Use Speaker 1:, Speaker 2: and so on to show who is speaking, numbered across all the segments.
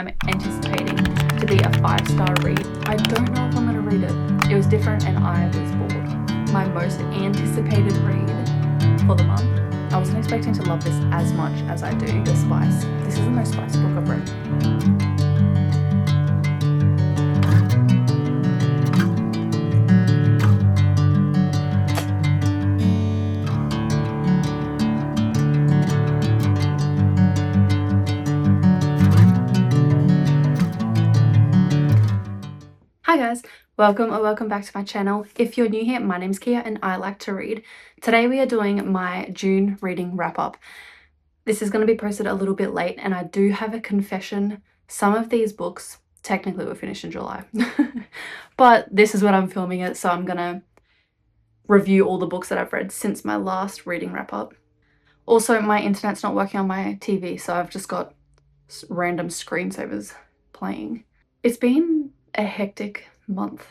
Speaker 1: I'm anticipating to be a 5-star read. I don't know if I'm going to read it. It was different and I was bored. My most anticipated read for the month. I wasn't expecting to love this as much as I do The Spice. This is the most spicy book I've read. Hi guys, welcome back to my channel. If you're new here, my name's Kia and I like to read. Today we are doing my June reading wrap up. This is going to be posted a little bit late and I do have a confession. Some of these books technically were finished in July, but this is when I'm filming it, so I'm gonna review all the books that I've read since my last reading wrap up. Also, my internet's not working on my TV, so I've just got random screensavers playing. It's been a hectic month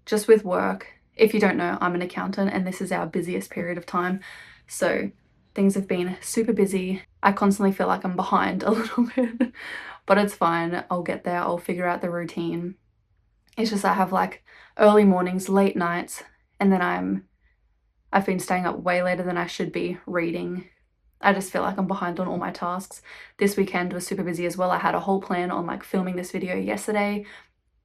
Speaker 1: just with work. If you don't know, I'm an accountant and this is our busiest period of time, so things have been super busy. I constantly feel like I'm behind a little bit, but it's fine. I'll get there. I'll figure out the routine. It's just I have like early mornings, late nights, and then I've been staying up way later than I should be reading. I just feel like I'm behind on all my tasks. This weekend was super busy as well. I had a whole plan on like filming this video yesterday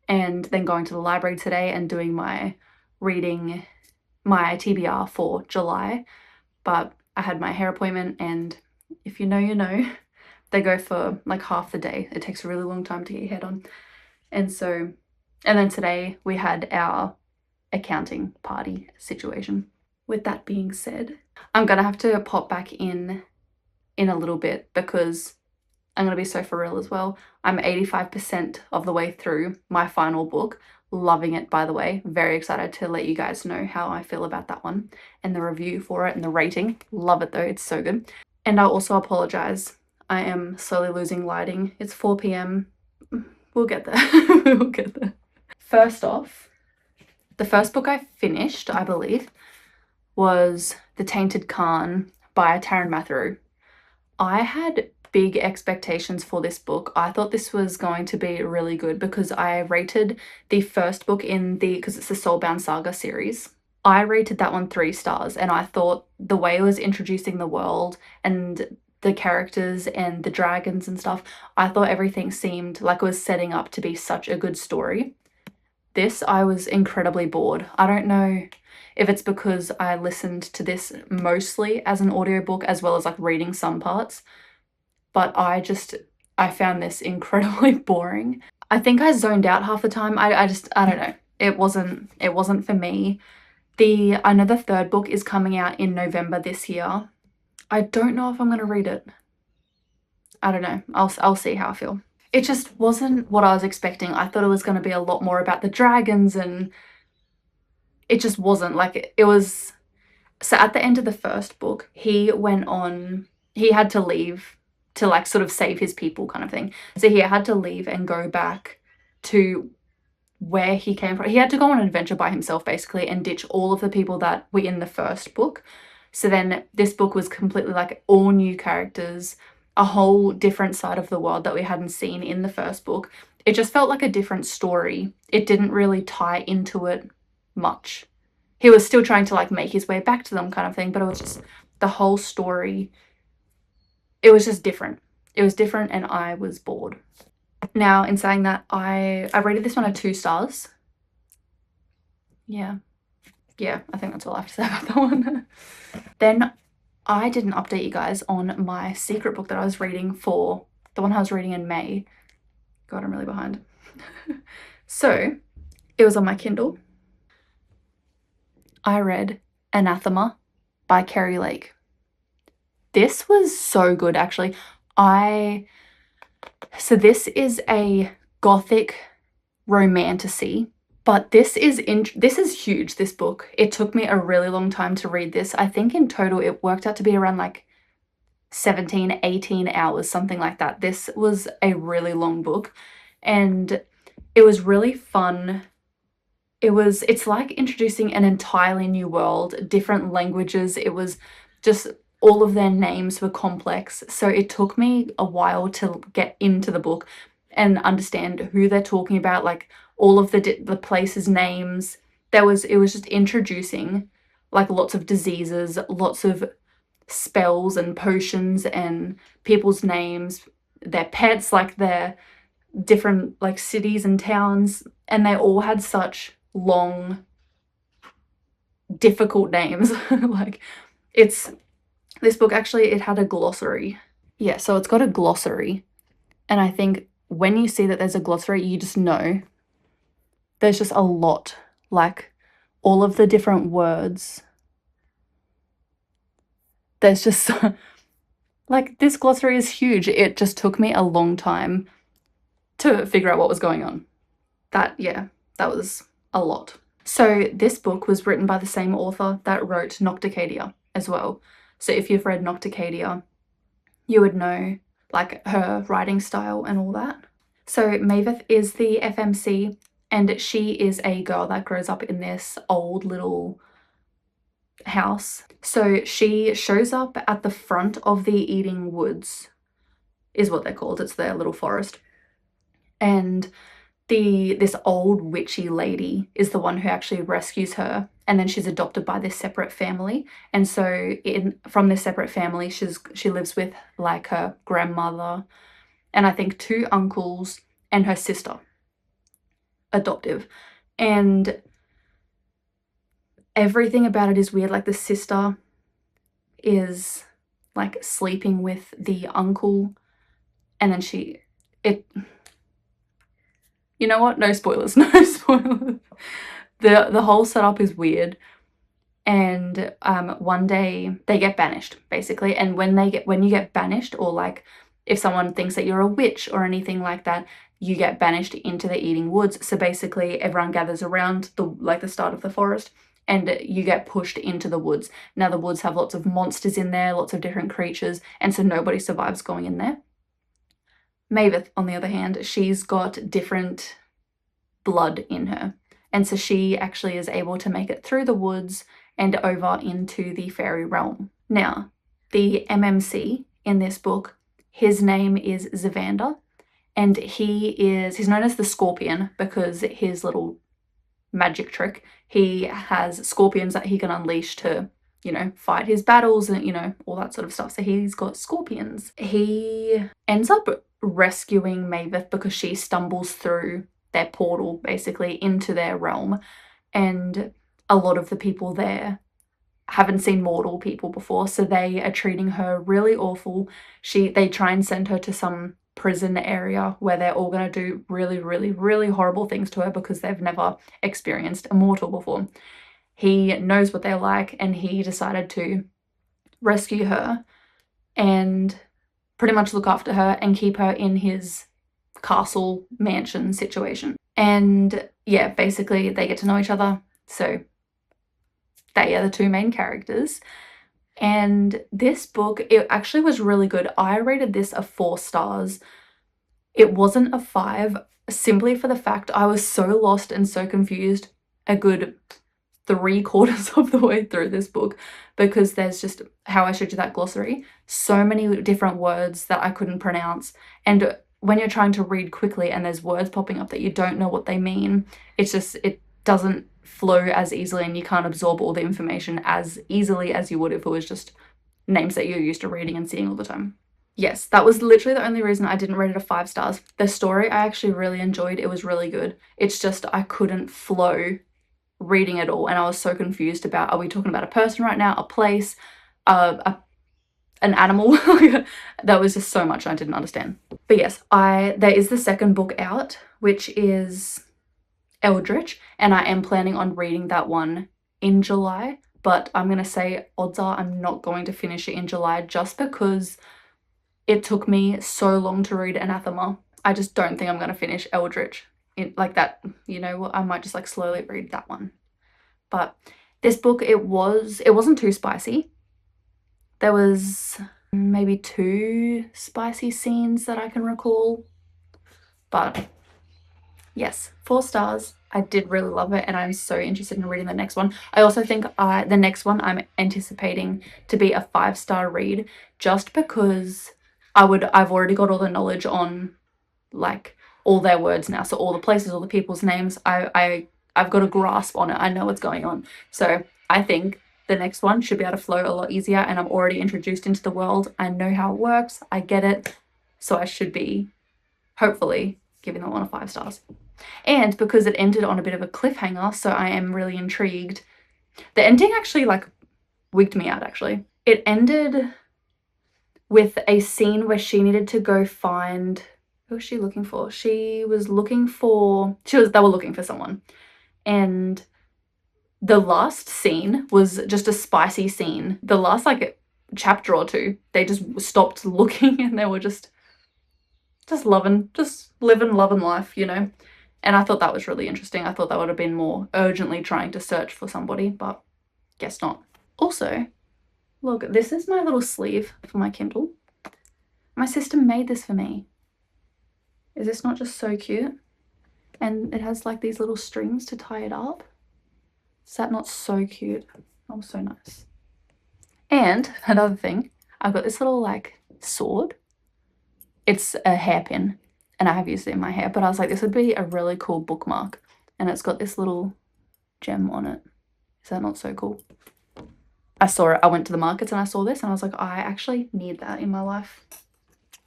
Speaker 1: and then going to the library today and doing my reading, my TBR for July. But I had my hair appointment and if you know, you know, they go for like half the day. It takes a really long time to get your hair done. And then today we had our accounting party situation. With that being said, I'm gonna have to pop back in a little bit because I'm gonna be so for real as well. I'm 85% of the way through my final book. Loving it, by the way. Very excited to let you guys know how I feel about that one and the review for it and the rating. Love it though, it's so good. And I'll also apologize. I am slowly losing lighting. It's 4 p.m. We'll get there. We'll get there. First off, the first book I finished, I believe, was The Tainted Khan by Taryn Matheru. I had big expectations for this book. I thought this was going to be really good because I rated the first book because it's the Soulbound Saga series. I rated that one 3 stars and I thought the way it was introducing the world and the characters and the dragons and stuff, I thought everything seemed like it was setting up to be such a good story. This, I was incredibly bored. I don't know if it's because I listened to this mostly as an audiobook as well as like reading some parts, but I found this incredibly boring. I think I zoned out half the time. I don't know. It wasn't for me. I know the third book is coming out in November this year. I don't know if I'm gonna read it. I don't know. I'll see how I feel. It just wasn't what I was expecting. I thought it was going to be a lot more about the dragons and it just wasn't. Like it was. So at the end of the first book, he had to leave to like sort of save his people kind of thing. So he had to leave and go back to where he came from. He had to go on an adventure by himself basically and ditch all of the people that were in the first book. So then this book was completely like all new characters, a whole different side of the world that we hadn't seen in the first book. It just felt like a different story. It didn't really tie into it much. He was still trying to like make his way back to them kind of thing, but it was just the whole story. It was just different. It was different and I was bored. Now, in saying that, I rated this one at 2 stars. Yeah, I think that's all I have to say about that one. Then I didn't update you guys on my secret book that I was reading for the one I was reading in May. God, I'm really behind. So it was on my Kindle. I read Anathema by Kerry Lake. This was so good, actually. So this is a gothic romantasy. But this is huge, this book. It took me a really long time to read this. I think in total it worked out to be around like 17, 18 hours, something like that. This was a really long book and it was really fun. It's like introducing an entirely new world, different languages. It was just all of their names were complex, so it took me a while to get into the book and understand who they're talking about, like all of the places' names. It was just introducing like lots of diseases, lots of spells and potions and people's names, their pets, like their different like cities and towns, and they all had such long, difficult names. Like this book actually, it had a glossary. Yeah, so it's got a glossary, and I think when you see that there's a glossary, you just know there's just a lot, like all of the different words. There's just like this glossary is huge. It just took me a long time to figure out what was going on. That was a lot. So this book was written by the same author that wrote Nocticadia as well. So if you've read Nocticadia, you would know like her writing style and all that. So Mavis is the FMC, and she is a girl that grows up in this old little house. So she shows up at the front of the Eating Woods, is what they're called. It's their little forest. And this old witchy lady is the one who actually rescues her, and then she's adopted by this separate family. And so from this separate family, she lives with like her grandmother and I think 2 uncles and her sister, adoptive. And everything about it is weird. Like the sister is like sleeping with the uncle, and then you know what? No spoilers, no spoilers. The whole setup is weird. And one day they get banished, basically. And when you get banished, or like if someone thinks that you're a witch or anything like that, you get banished into the Eating Woods. So basically everyone gathers around the start of the forest, and you get pushed into the woods. Now the woods have lots of monsters in there, lots of different creatures, and so nobody survives going in there. Mavis, on the other hand, she's got different blood in her, and so she actually is able to make it through the woods and over into the fairy realm. Now, the MMC in this book, his name is Zavander, and he's known as the Scorpion because his little magic trick, he has scorpions that he can unleash to, you know, fight his battles and, you know, all that sort of stuff. So he's got scorpions. He ends up rescuing Mavis because she stumbles through their portal basically into their realm, and a lot of the people there haven't seen mortal people before, so they are treating her really awful. They try and send her to some prison area where they're all going to do really, really, really horrible things to her because they've never experienced a mortal before. He knows what they're like, and he decided to rescue her and pretty much look after her and keep her in his castle mansion situation. And yeah, basically they get to know each other, so they are the 2 main characters. And this book, it actually was really good. I rated this a 4 stars. It wasn't a 5, simply for the fact I was so lost and so confused a good 3/4 of the way through this book, because there's just, how I showed you that glossary, so many different words that I couldn't pronounce. And when you're trying to read quickly and there's words popping up that you don't know what they mean, it doesn't flow as easily, and you can't absorb all the information as easily as you would if it was just names that you're used to reading and seeing all the time. Yes, that was literally the only reason I didn't rate it a 5 stars. The story I actually really enjoyed. It was really good. It's just I couldn't flow reading it all, and I was so confused about, are we talking about a person right now, a place, an animal? That was just so much I didn't understand. But yes, there is the second book out, which is Eldritch, and I am planning on reading that one in July, but I'm gonna say odds are I'm not going to finish it in July just because it took me so long to read Anathema. I just don't think I'm gonna finish Eldritch like that. You know what, I might just like slowly read that one. But this book, it wasn't too spicy. There was maybe 2 spicy scenes that I can recall, but Yes, 4 stars. I did really love it, and I'm so interested in reading the next one. I also think the next one I'm anticipating to be a 5-star read, just because I've already got all the knowledge on, like, all their words now. So all the places, all the people's names, I've got a grasp on it. I know what's going on. So I think the next one should be able to flow a lot easier, and I'm already introduced into the world. I know how it works. I get it. So I should be, hopefully, giving that one a 5 stars. And because it ended on a bit of a cliffhanger, so I am really intrigued. The ending actually, like, wigged me out, actually. It ended with a scene where she needed to go find... Who was she looking for? They were looking for someone. And the last scene was just a spicy scene. The last, like, chapter or two, they just stopped looking and they were just living life, you know? And I thought that was really interesting. I thought that would have been more urgently trying to search for somebody, but guess not. Also, look, this is my little sleeve for my Kindle. My sister made this for me. Is this not just so cute? And it has like these little strings to tie it up. Is that not so cute? Oh, so nice. And another thing, I've got this little like sword. It's a hairpin, and I have used it in my hair, but I was like, this would be a really cool bookmark. And it's got this little gem on it. Is that not so cool? I saw it. I went to the markets and I saw this and I was like, I actually need that in my life.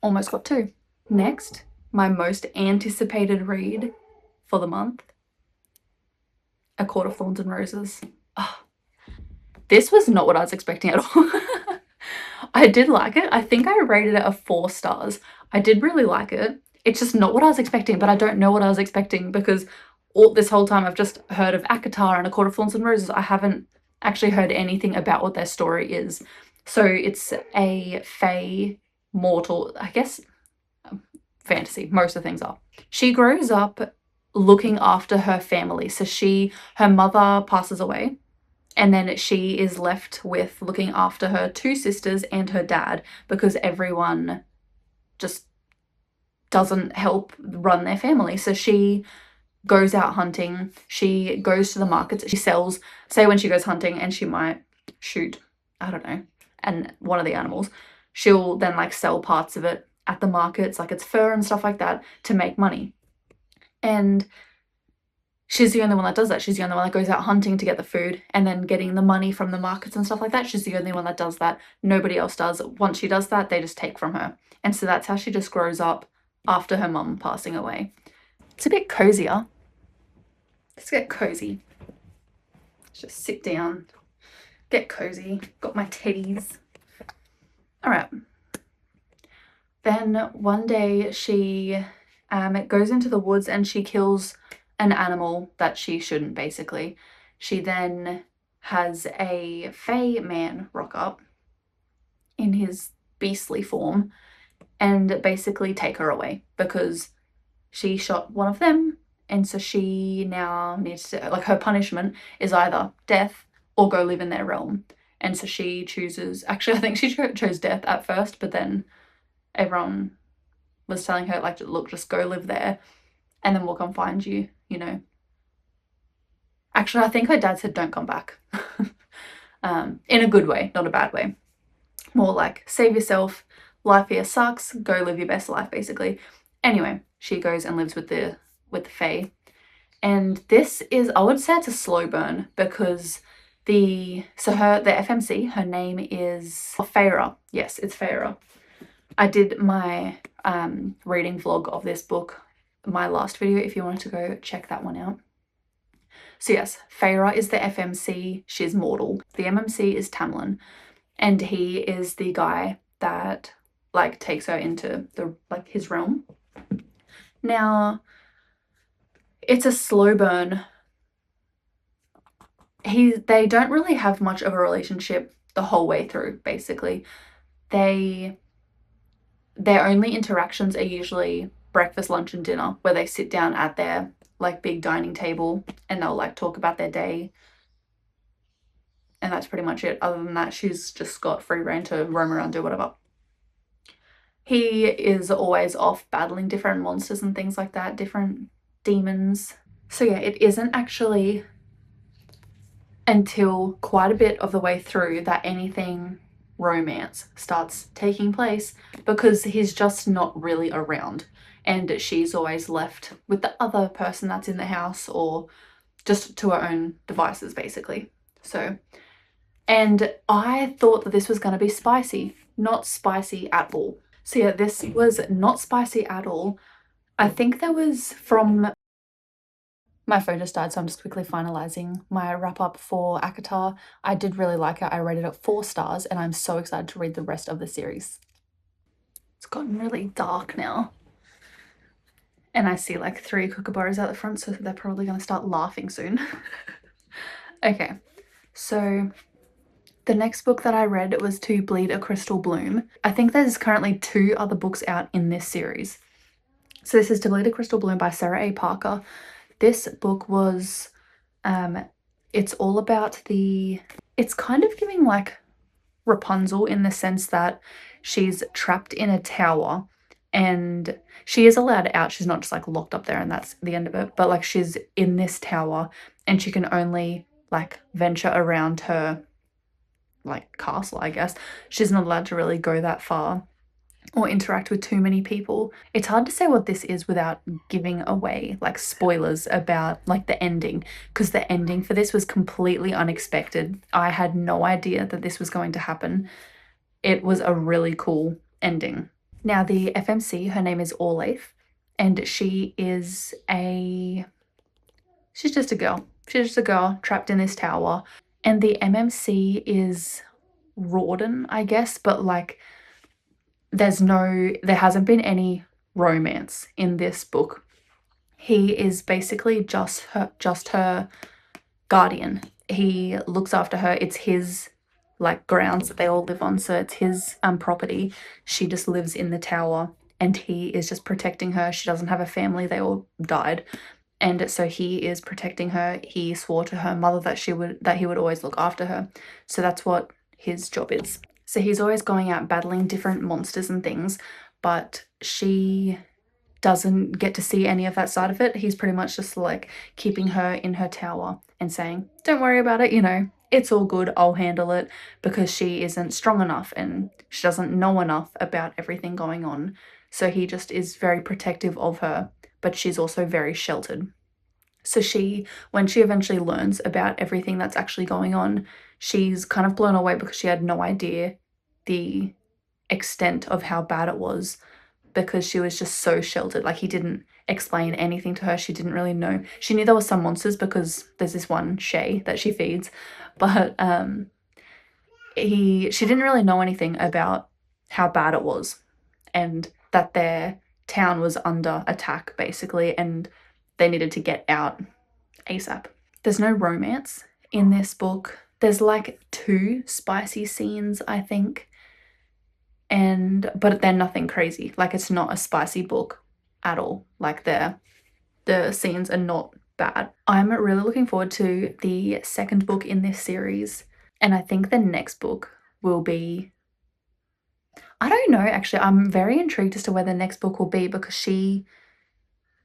Speaker 1: Almost got 2. Next, my most anticipated read for the month, A Court of Thorns and Roses. Oh, this was not what I was expecting at all. I did like it. I think I rated it a 4 stars. I did really like it. It's just not what I was expecting, but I don't know what I was expecting because this whole time I've just heard of ACOTAR and A Court of Thorns and Roses. I haven't actually heard anything about what their story is. So it's a fae mortal, I guess, fantasy. Most of the things are. She grows up looking after her family. So her mother passes away, and then she is left with looking after her 2 sisters and her dad because everyone just doesn't help run their family. So she goes out hunting. She goes to the markets. She sells, say when she goes hunting and she might shoot, I don't know, and one of the animals, she'll then like sell parts of it at the markets, like its fur and stuff like that, to make money. And she's the only one that does that. She's the only one that goes out hunting to get the food and then getting the money from the markets and stuff like that. She's the only one that does that. Nobody else does. Once she does that, they just take from her. And so that's how she just grows up after her mum passing away. It's a bit cozier. Let's get cozy. Let's just sit down, get cozy. Got my teddies. All right. Then one day she goes into the woods and she kills an animal that she shouldn't, basically. She then has a fae man rock up in his beastly form and basically take her away because she shot one of them, and so she now needs to, like, her punishment is either death or go live in their realm. And so she chooses, actually I think she chose death at first, but then everyone was telling her, like, look, just go live there and then we'll come find you, you know. Actually, I think her dad said don't come back. In a good way, not a bad way. More like, save yourself, life here sucks, go live your best life, basically. Anyway, she goes and lives with the fae. And this is, I would say it's a slow burn because the FMC, her name is Feyre. Yes, it's Feyre. I did my reading vlog of this book, my last video, if you wanted to go check that one out. So yes, Feyre is the FMC, she's mortal. The MMC is Tamlin, and he is the guy that like takes her into the his realm. Now, it's a slow burn. They don't really have much of a relationship the whole way through, basically. Their only interactions are usually breakfast, lunch, and dinner, where they sit down at their like big dining table and they'll like talk about their day. And that's pretty much it. Other than that, she's just got free reign to roam around, do whatever. He is always off battling different monsters and things like that, different demons. So yeah, it isn't actually until quite a bit of the way through that anything romance starts taking place, because he's just not really around and she's always left with the other person that's in the house, or just to her own devices basically. So, and I thought that this was going to be spicy. Not spicy at all. So yeah, this was not spicy at all. I think there was from... My phone just died, so I'm just quickly finalizing my wrap up for ACOTAR. I did really like it. I rated it 4 stars and I'm so excited to read the rest of the series. It's gotten really dark now. And I see like 3 kookaburras out the front, so they're probably going to start laughing soon. Okay, so the next book that I read was To Bleed a Crystal Bloom. I think there's currently 2 other books out in this series. So this is To Bleed a Crystal Bloom by Sarah A. Parker. This book was, it's all about it's kind of giving like Rapunzel in the sense that she's trapped in a tower and she is allowed out. She's not just like locked up there and that's the end of it, but like she's in this tower and she can only like venture around her like castle, I guess. She's not allowed to really go that far or interact with too many people. It's hard to say what this is without giving away like spoilers about like the ending, because the ending for this was completely unexpected. I had no idea that this was going to happen. It was a really cool ending. Now the FMC, her name is Orlaith, and she's just a girl. She's just a girl trapped in this tower. And the MMC is Rawdon, I guess, but like there hasn't been any romance in this book. He is basically just her guardian. He looks after her. It's his like grounds that they all live on, so it's his property. She just lives in the tower and he is just protecting her. She doesn't have a family, they all died, and so he is protecting her. He swore to her mother that he would always look after her, so that's what his job is. So he's always going out battling different monsters and things, but she doesn't get to see any of that side of it. He's pretty much just like keeping her in her tower and saying, don't worry about it, you know, it's all good, I'll handle it, because she isn't strong enough and she doesn't know enough about everything going on. So he just is very protective of her, but she's also very sheltered. So when she eventually learns about everything that's actually going on, she's kind of blown away because she had no idea the extent of how bad it was, because she was just so sheltered. Like he didn't explain anything to her. She didn't really know. She knew there were some monsters because there's this one Shay that she feeds, but she didn't really know anything about how bad it was and that their town was under attack basically and they needed to get out ASAP. There's no romance in this book. There's like 2 spicy scenes, I think, but they're nothing crazy. Like it's not a spicy book at all. Like the scenes are not bad. I'm really looking forward to the second book in this series, and I think the next book will be, I don't know actually. I'm very intrigued as to where the next book will be, because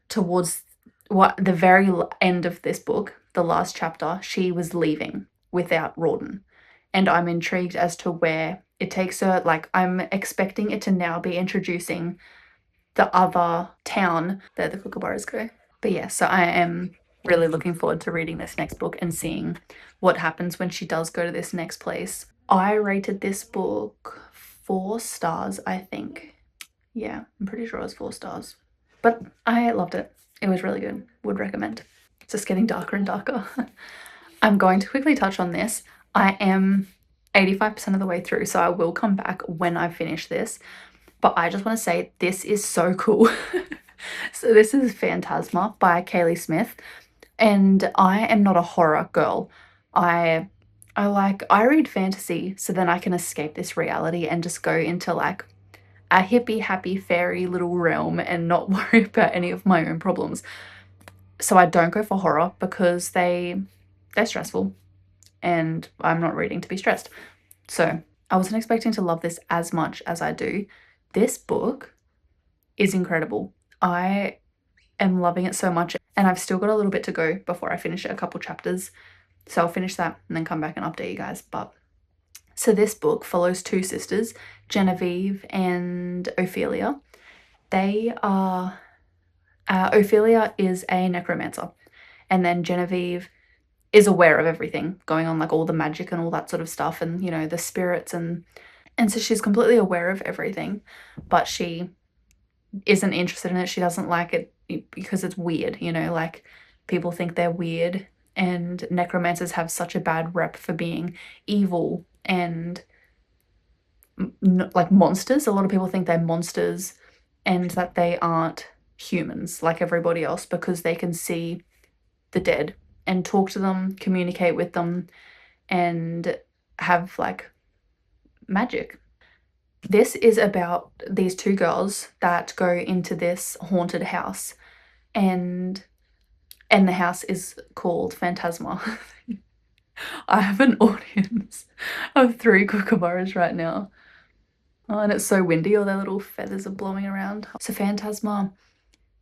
Speaker 1: towards the very end of this book, the last chapter, she was leaving without Rawdon, and I'm intrigued as to where it takes her. Like I'm expecting it to now be introducing the other town that the kookaburras go. But yeah, so I am really looking forward to reading this next book and seeing what happens when she does go to this next place. I rated this book 4 stars, I think. Yeah, I'm pretty sure it was 4 stars. But I loved it. It was really good. Would recommend. It's just getting darker and darker. I'm going to quickly touch on this. I am 85% of the way through, so I will come back when I finish this. But I just want to say this is so cool. So this is Phantasma by Kaylee Smith, and I am not a horror girl. I read fantasy so then I can escape this reality and just go into like a hippie happy fairy little realm and not worry about any of my own problems. So I don't go for horror because they're stressful and I'm not reading to be stressed. So I wasn't expecting to love this as much as I do. This book is incredible. I am loving it so much, and I've still got a little bit to go before I finish a couple chapters. So I'll finish that and then come back and update you guys. But so this book follows two sisters, Genevieve and Ophelia. They are, Ophelia is a necromancer, and then Genevieve is aware of everything going on, like all the magic and all that sort of stuff, and, you know, the spirits, and so she's completely aware of everything, but she isn't interested in it. She doesn't like it because it's weird, you know, like people think they're weird, and necromancers have such a bad rep for being evil and like monsters. A lot of people think they're monsters and that they aren't humans like everybody else because they can see the dead and talk to them, communicate with them, and have like magic. This is about these two girls that go into this haunted house, and the house is called Phantasma. I have an audience of 3 kookaburras right now. Oh, and it's so windy, all their little feathers are blowing around. So Phantasma,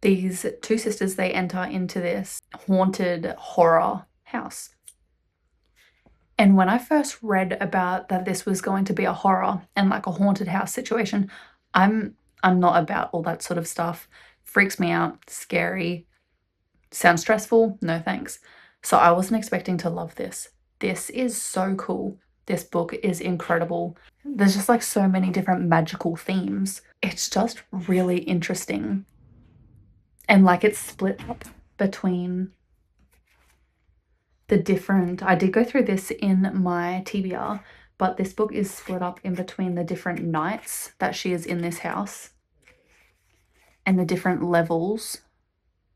Speaker 1: these two sisters, they enter into this haunted horror house. And when I first read about that this was going to be a horror and like a haunted house situation, I'm not about all that sort of stuff. Freaks me out, scary, sounds stressful, no thanks. So I wasn't expecting to love this. This is so cool. This book is incredible. There's just like so many different magical themes. It's just really interesting. And like it's split up between the different, I did go through this in my TBR, but this book is split up in between the different nights that she is in this house and the different levels.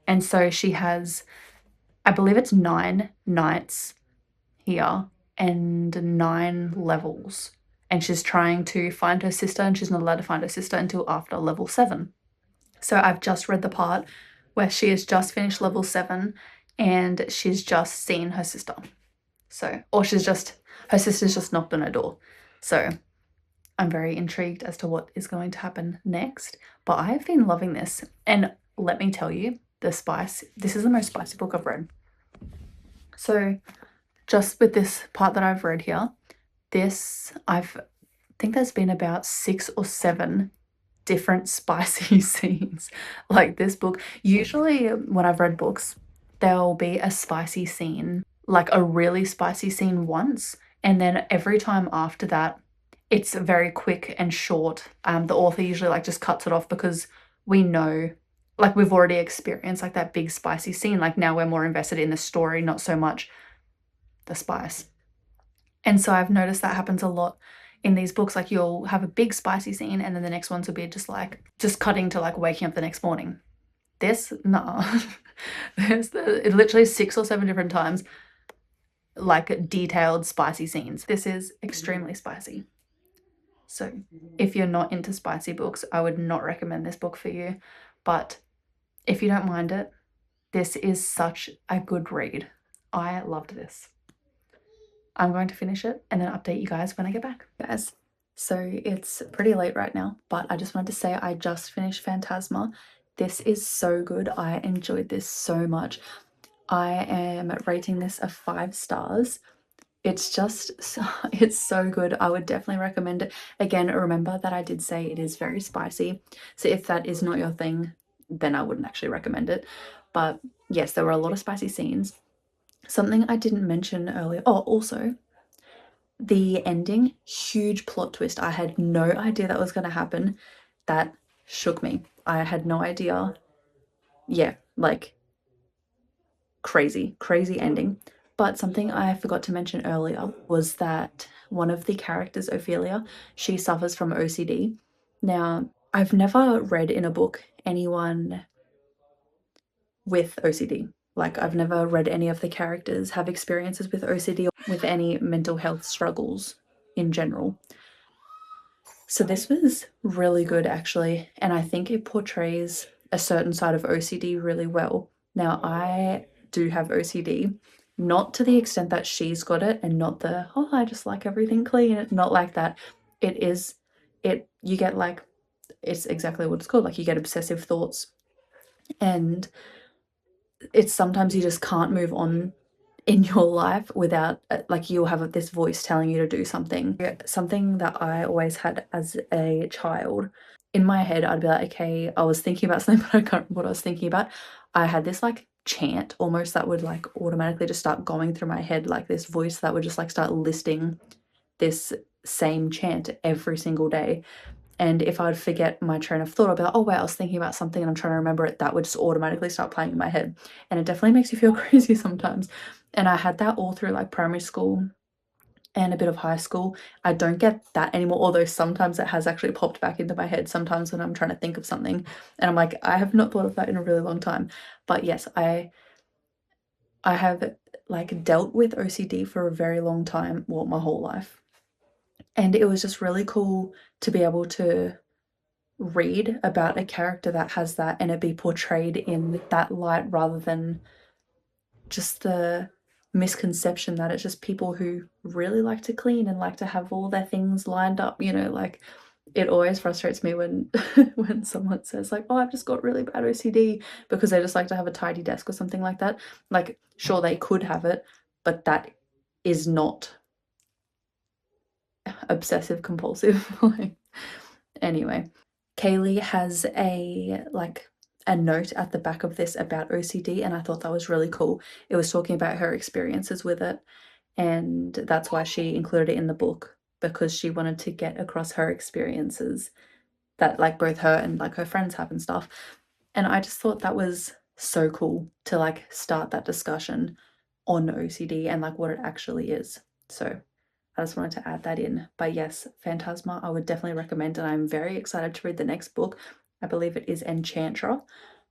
Speaker 1: And so she has, I believe it's 9 nights here and 9 levels. And she's trying to find her sister, and she's not allowed to find her sister until after level 7. So I've just read the part where she has just finished level 7 and she's just seen her sister. So, or her sister's just knocked on her door. So I'm very intrigued as to what is going to happen next. But I've been loving this. And let me tell you, the spice, this is the most spicy book I've read. So just with this part that I've read here, I think there's been about 6 or 7 different spicy scenes. Like this book, usually when I've read books, there'll be a spicy scene, like a really spicy scene once, and then every time after that, it's very quick and short. The author usually like just cuts it off because we know, like we've already experienced like that big spicy scene. Like now we're more invested in the story, not so much the spice. And so I've noticed that happens a lot in these books. Like you'll have a big spicy scene and then the next ones will be just cutting to like waking up the next morning. This, nah. There's literally 6 or 7 different times like detailed spicy scenes. This is extremely spicy. So if you're not into spicy books, I would not recommend this book for you. But if you don't mind it, this is such a good read. I loved this. I'm going to finish it and then update you guys when I get back. Guys, so it's pretty late right now, but I just wanted to say I just finished Phantasma. This is so good. I enjoyed this so much. I am rating this a 5 stars. It's so good. I would definitely recommend it. Again, remember that I did say it is very spicy. So if that is not your thing, then I wouldn't actually recommend it. But yes, there were a lot of spicy scenes. Something I didn't mention earlier. Oh, also, the ending, huge plot twist. I had no idea that was going to happen. That shook me. I had no idea. Yeah, like crazy ending. But something I forgot to mention earlier was that one of the characters, Ophelia, she suffers from OCD. Now, I've never read in a book anyone with OCD. Like, I've never read any of the characters have experiences with OCD or with any mental health struggles in general. So this was really good, actually, and I think it portrays a certain side of OCD really well. Now, I do have OCD, not to the extent that she's got it, and not the, oh, I just like everything clean, not like that. You get like, it's exactly what it's called, like you get obsessive thoughts, and it's sometimes you just can't move on in your life without like you'll have this voice telling you to do something. Something that I always had as a child, in my head I'd be like, okay, I was thinking about something but I can't remember what I was thinking about. I had this like chant almost that would like automatically just start going through my head, like this voice that would just like start listing this same chant every single day. And if I'd forget my train of thought, I'd be like, oh wait, I was thinking about something and I'm trying to remember it, that would just automatically start playing in my head. And it definitely makes you feel crazy sometimes. And I had that all through like primary school and a bit of high school. I don't get that anymore, although sometimes it has actually popped back into my head sometimes when I'm trying to think of something and I'm like, I have not thought of that in a really long time. But yes, I have like dealt with OCD for a very long time, well, my whole life. And it was just really cool to be able to read about a character that has that and it be portrayed in that light rather than just the misconception that it's just people who really like to clean and like to have all their things lined up, you know, like it always frustrates me when when someone says like, oh, I've just got really bad OCD because they just like to have a tidy desk or something like that. Like, sure, they could have it, but that is not obsessive compulsive. Like, anyway, Kaylee has a note at the back of this about OCD, and I thought that was really cool. It was talking about her experiences with it, and that's why she included it in the book, because she wanted to get across her experiences that like both her and like her friends have and stuff. And I just thought that was so cool to like start that discussion on OCD and like what it actually is. So I just wanted to add that in. But yes, Phantasma, I would definitely recommend, and I'm very excited to read the next book. I believe it is Enchantra.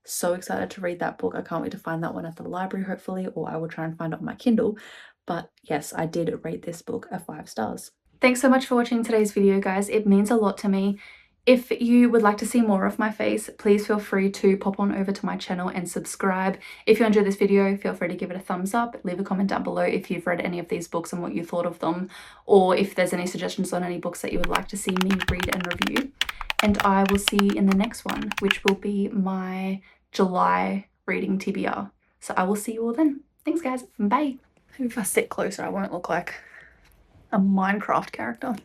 Speaker 1: So excited to read that book. I can't wait to find that one at the library, hopefully, or I will try and find it on my Kindle. But yes, I did rate this book a 5 stars. Thanks so much for watching today's video, guys. It means a lot to me. If you would like to see more of my face, please feel free to pop on over to my channel and subscribe. If you enjoyed this video, feel free to give it a thumbs up. Leave a comment down below if you've read any of these books and what you thought of them, or if there's any suggestions on any books that you would like to see me read and review. And I will see you in the next one, which will be my July reading TBR. So I will see you all then. Thanks, guys. Bye. Maybe if I sit closer, I won't look like a Minecraft character.